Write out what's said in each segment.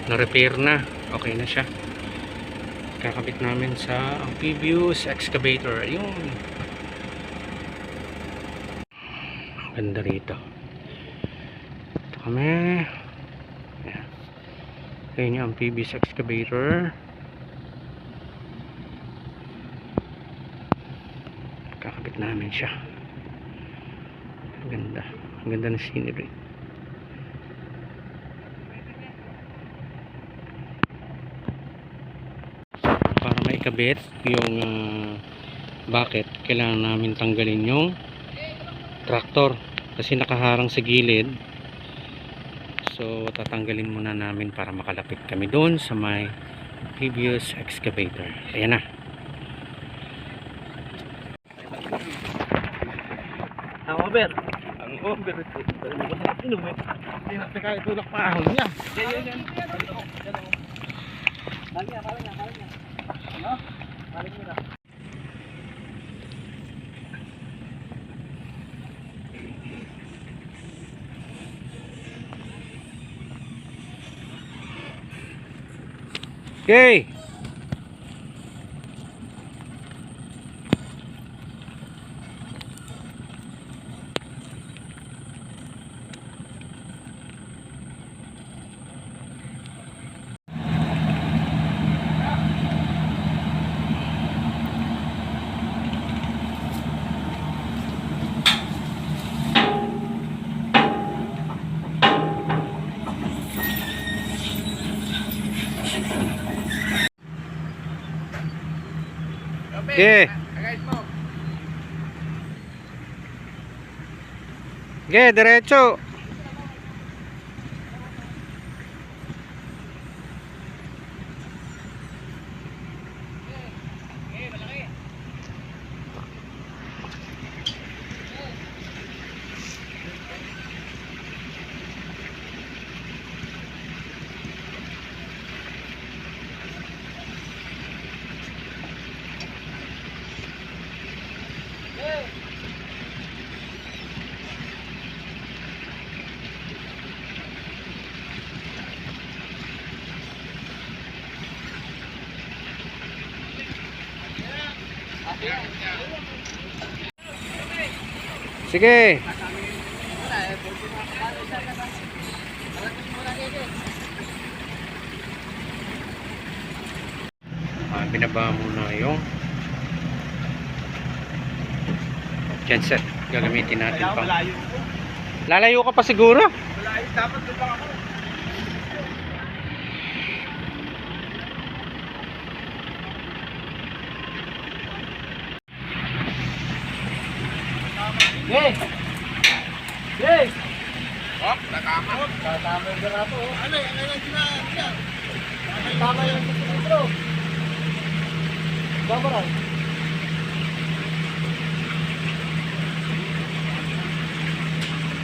na-repair na. Okay na siya. Kakabit namin sa amphibious excavator. Ayun. Ganda rito. Ito kami. Ayan. Ayun yung amphibious excavator. Kakabit namin siya. Ganda. Ang ganda ng scenery. Para maikabit yung bucket, kailangan namin tanggalin yung tractor kasi nakaharang sa gilid. So tatanggalin muna namin para makalapit kami doon sa may amphibious excavator. Ayan na. Ang over ito. Hindi natin kaya tulak pa ahon niya. Yan. Kali niya. Ano? Kali niya. Okay. Okay. Okay, diretso. Sige. Binaba muna yung genset. Gagamitin natin pa. Lalayo ka pa siguro? Malayo. Dapat doon lang ako. Yes! Hop, nakama. Tatama yung garato. Ano yung sinasabi? Tama yung sinasabi. Babaran.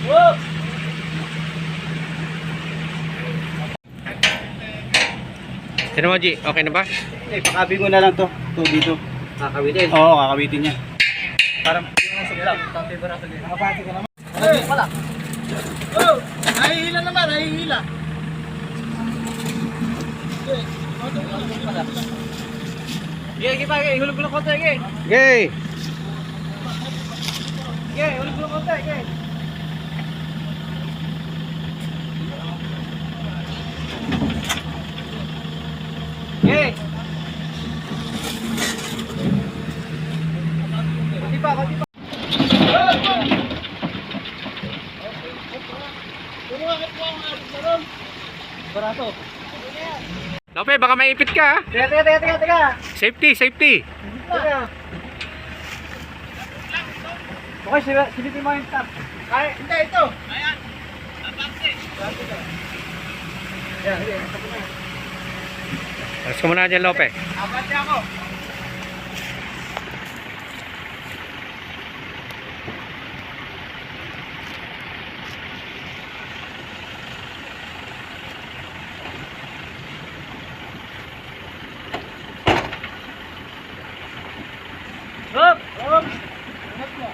Whoop! Sino mo, G? Okay na ba? Pakabi mo na lang to. Ito dito. Kakawitin? Oo, kakawitin niya. Parang Lang, tatay barato din. nakapati ka naman. Ay, pala. Oh, nahihila naman, nahihila. Sige, hulog mo ng konti, sige. Okay. Sige, hulog mo ng konti, sige. Sige. Konti pa. Barato. Lope, baka maipit ka. Teka. Safety. Teka. Okay, silipin mo yung stop. Kaya, hindi, ito. Ayan. Abante. Ayan. Alas ka muna dyan, Lope. Abante ako. Hop! Ingat mo.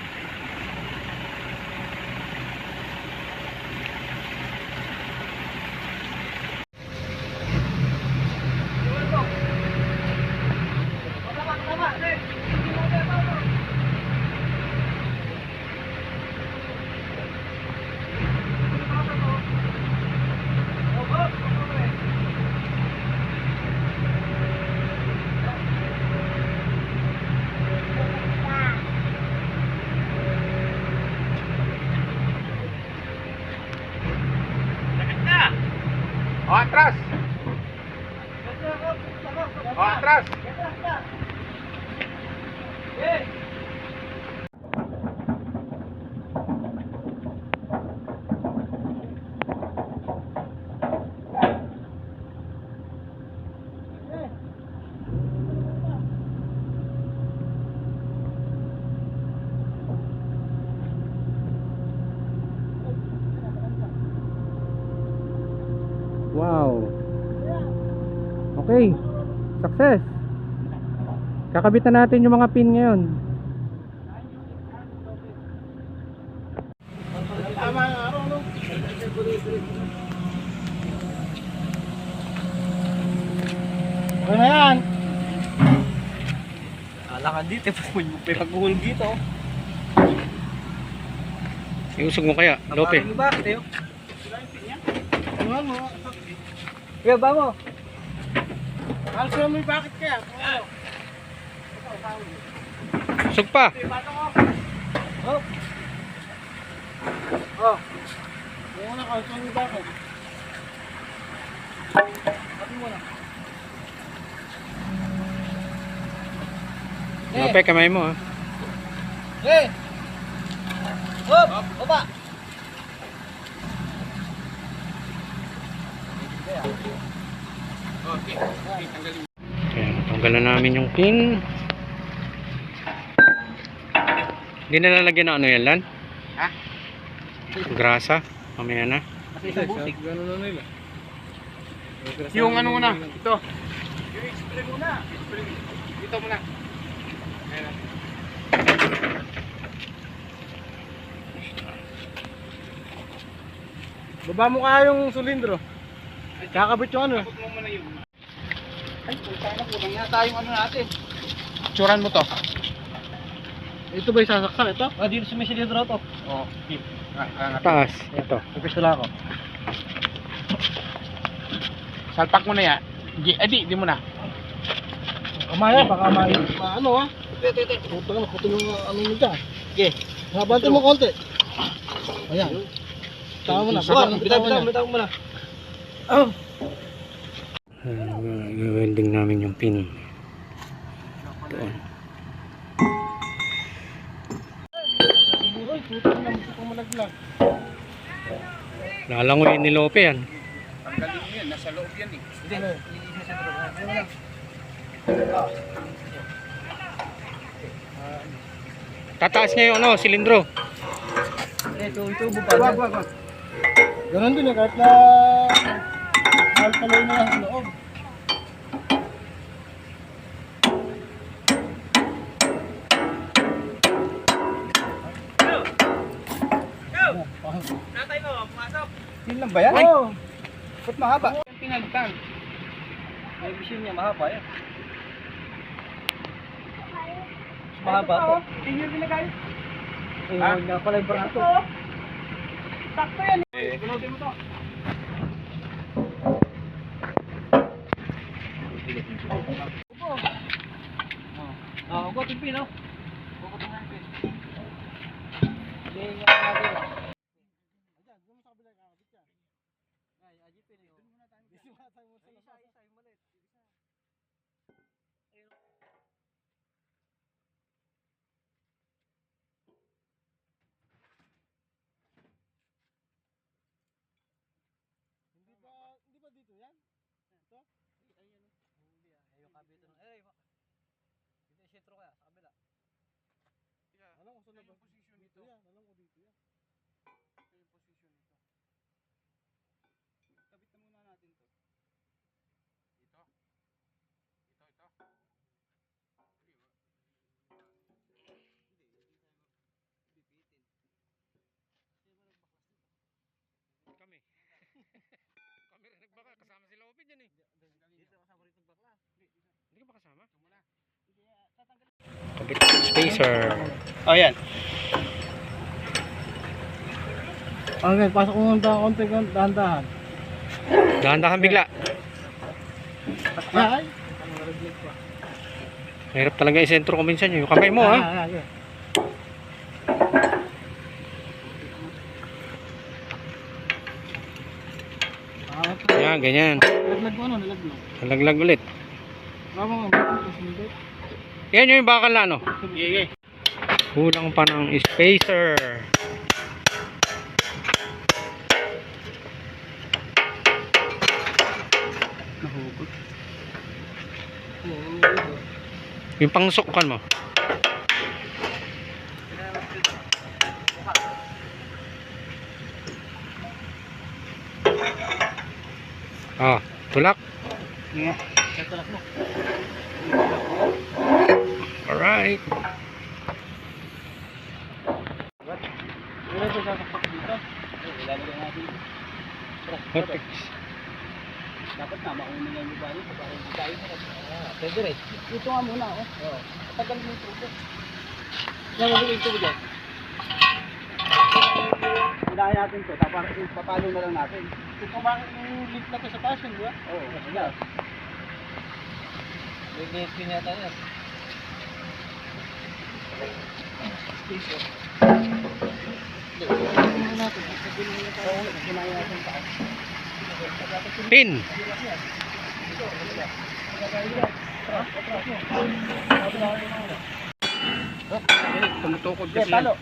O, atras! O, atras! Wow. Okay. Success. Kakabitan natin yung mga pin ngayon. Tama ang araw, no? Okay na yan. Alakan dito, may pagkuhul dito. Iusog mo kaya, Lope. Bakit yun? Ano mo? Kaya ba mo? Also may bakit kaya? Usog pa. Oh. Oh. Yung na also may bakit. Sabi mo na. Lope, kamay mo ha. Hey! Hop! Opa! Kaya natanggalan namin yung pin. Hindi na lalagyan ng ano yan, Lan? Ha? Grasa. Mamaya na. Kasi isang butik. Yung ano muna, ito. Yung explain muna. Dito muna. Ayan. Baba mo kaya yung sulindro. Kakabit yung ano. Kakabit mo muna yun. Ay, puta na, kulang yata yung ano natin. Tsuran mo to. Ito ba yung sasaksak ito? Ah, dito sa may silindro to. Oo. Taas. Ito. Pipistula ako. Salpak mo na yan. Di mo na. Kamaya, baka ano ha? Ito. Puto na, puto yung ano mo dyan. Okay. Nabante mo konti. Ayan. Tama mo na. Bitaw mo na. Oh. I-welding namin yung pin. Doon. Uy, puto na, puto mo naglag. Lalangoyin ni Lope yan. Ang galing mo yan, nasa loob yan eh. Hindi. Tataas niya yung ano, silindro. Ito bubad. Wag. Ganun din eh, kahit na mahal pala yun na sa loob. Natay mo, pumasok. Yun lang ba yan? Oo. Ba't mahaba? Yung pinagtang. May vision niya, mahaba yan. Mahaba to. Tingin yung pinagay. Huwag nga pala yung braso. Sakto yan. Gunutin mo to. Ugot yung pin, no? Ugot yung pin. Hindi nga natin. Ayan, doon mo sa kabila, kakabit yan. Ay, ajit pin yun. Doon muna tayo. Doon muna tayo. Isa, yung maliit. Hindi ba dito yan? Ito? Ay, ano? Hindi ah. Ayaw kabito ng... Ay, dito sentro kaya, sa kabila. Alam ko saan ba? Dito yan. Alam ko dito yan. Ito yung position ito. Kabit na muna natin to. Ito? Ito? Kami. Kami rin nagbaka. Kasama si Lope dyan eh. Dito kasama rito bakla. Hindi ka ba kasama? Kabit yung spacer. Oh, yan. Okay, pasok mo ng konti dahan-dahan. Dahan-dahan bigla. Ay! Mahirap talaga isentro ko minsan yung kamay mo ha. Okay. Yan, ganyan. Nalaglag mo ano, nalaglag. Nalaglag ulit. Tama nga, hindi. Yan yung bakal na ano. Sige. Kulang pa ng spacer. Nahugot. Yung pangsukan mo. Ah, tulak. Nga. Katulak mo. Alright. Wala ba sasaksak dito? Ilalagay natin. Perfect. Dapat na, mauna lang yung bali. Para hindi tayo pwede rin. Ito nga muna, oh. Oo. Tagal mo yung tubo. Yan, yung tubo dyan. Unahin natin to, tapos papalo na lang natin. Ito bakit yung link na to sa taas yun, di ba? Oo, wala. May pin yata yan. Station. Pin. Tumutukod kasi yan.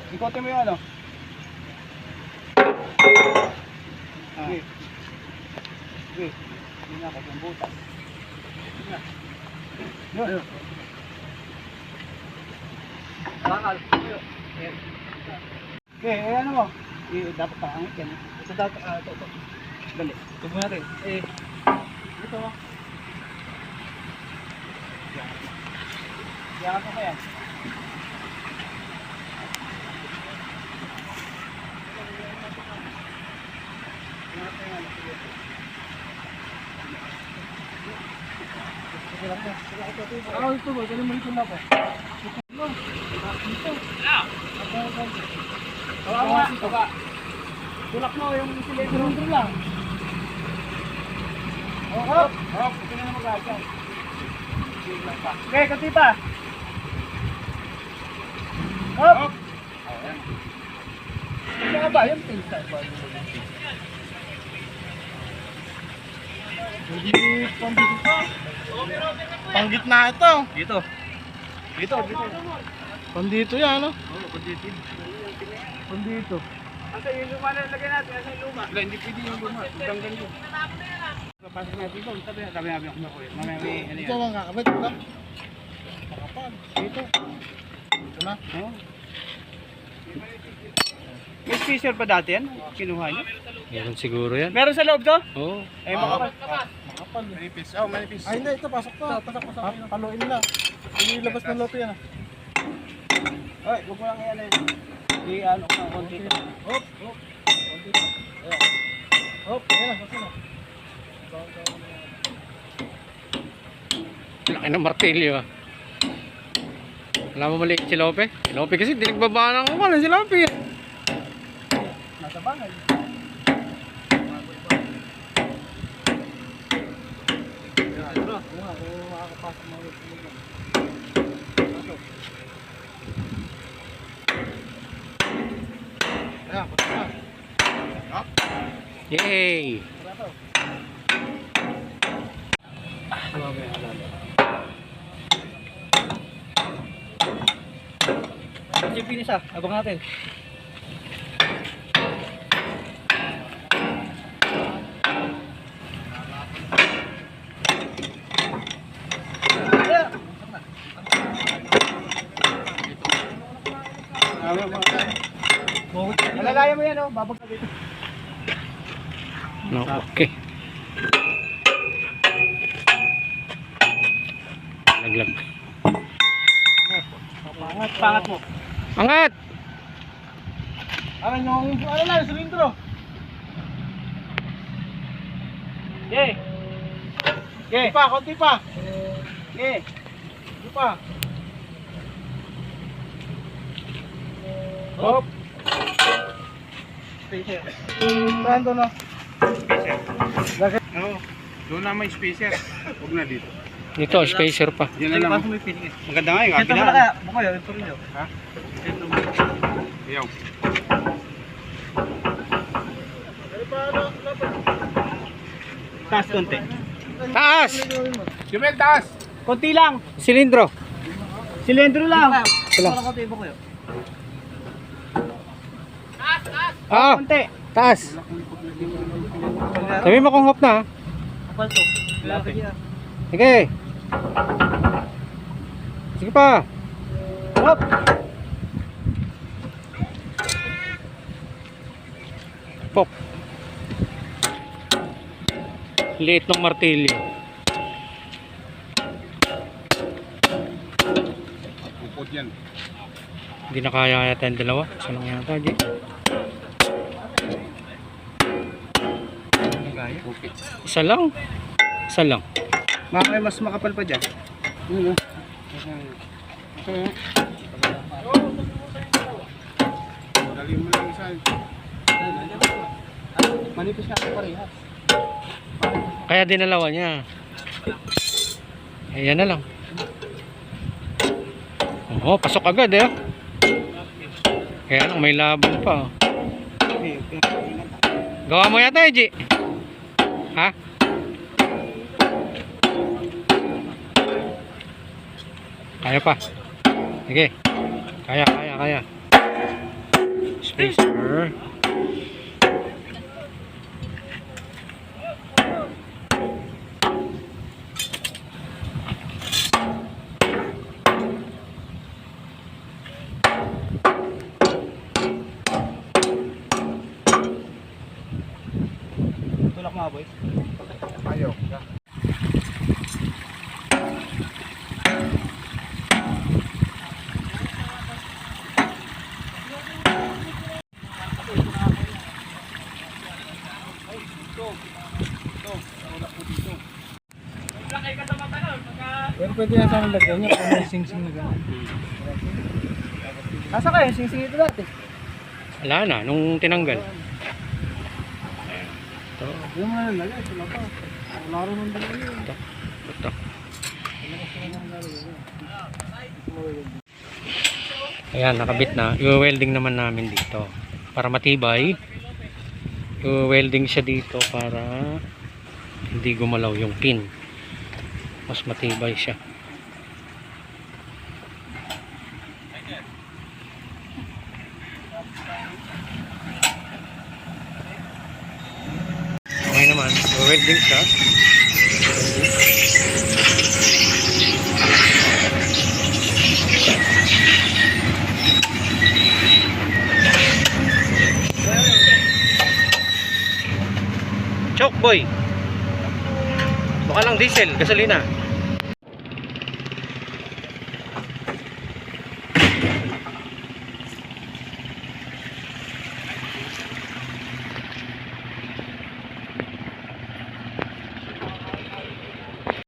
Ikotin mo yung ano. Okay. Okay. Hindi na ako yung butas. Yun. Bakal. Okay, ano mo? Dapat pakangit yan. Ito dapat, ito. Dali. Tubo natin. Ito mo. Yan mo yan. Ako ito ba? Kaya mo ito na po. Tulak mo yung silencer lang. Hop! Hop! Ito na naman gagawin. Okay, kasi pa. Hop! Ito nga ba? Yung pinsa. Hindi panggitna ito. Dito. Dito. Pandito yan, ano? Oo, pandito. Pandito. Asa yung luma na lagay natin? Asa yung luma? Wala, hindi pwede yung luma. Hanggang ganyan. Kapasok natin ito. Sabi namin ako makuha. Mamaya may ano yan. Ito lang kakabit. Ito. Makapal. Dito. Ito na. Oo. May spacer pa dati yan? Kinuha niyo? Meron siguro yan. Meron sa loob to? Oo. Ay, makapal. Makapal. Manipis. Oh, manipis. Ay, hindi. Ito, pasok to. Pasok. Paluin nila. Ilabas ng loto yan. Ay, huwag mo lang yan eh. I-ano ko ng konti. Hop, hop. Konti pa. Ayan. Hop, ayan. Hop, ayan. Laki ng martilyo ah. Alam mo maliit si Lope? Si Lope kasi dinagbaba ng umalan si Lope. Nasa bahay. Bro, kung makakapasok mga ulit. Ayan, pasok na. Yay! Kasi finish ah, abang natin. Malalaya mo yan oh, babag na dito. No, okay. Naglag. Pangat mo. Angat! Ano na, silindro. Okay. Okay. Konti pa. Okay. Konti pa. Hop. Spacer. Saan doon no? Spacer. Oo. Doon na may spacer. Huwag na dito. Dito, spacer pa. Yan na lang. Maganda nga yung kabila. Ito pala kaya. Bukoy, ito rin yun. Ha? Ito. Ayaw. Taas konti. Taas! Jumel, taas! Konti lang. Silindro. Silindro lang. Wala. Ah, Konti. taas. Sabi mo kung hop na. Kapal to. Sige. Sige pa. Hop. Pop. Liit ng martilyo. Upod yan. Hindi na kaya yata yung dalawa. Isa lang yata, G. Isa lang. Isa lang. Makakay mas makapal pa dyan. Dali mo lang isa. Manipis nga ako parehas. Kaya dinalawa niya. Ayan na lang. Oo, pasok agad eh. Kaya lang, may laban pa. Gawa mo yata eh, G. Ha? Kaya pa. Sige. Kaya. Spacer. Tulak mga boy. Ayaw. Pero pwede yan sa amin lagyan niya kung may sing-sing na gano'n. Asa kayo? Sing-sing ito dati. Wala na, nung tinanggal. Ito. Yung mga nalagay, sila pa. Wala rin ang dalawa yun. Ito. Ayan, nakabit na. I-welding naman namin dito. Para matibay. I-welding siya dito para hindi gumalaw yung pin. Mas matibay siya. Okay naman. I-welding siya. Choke boy. Baka lang diesel, gasolina.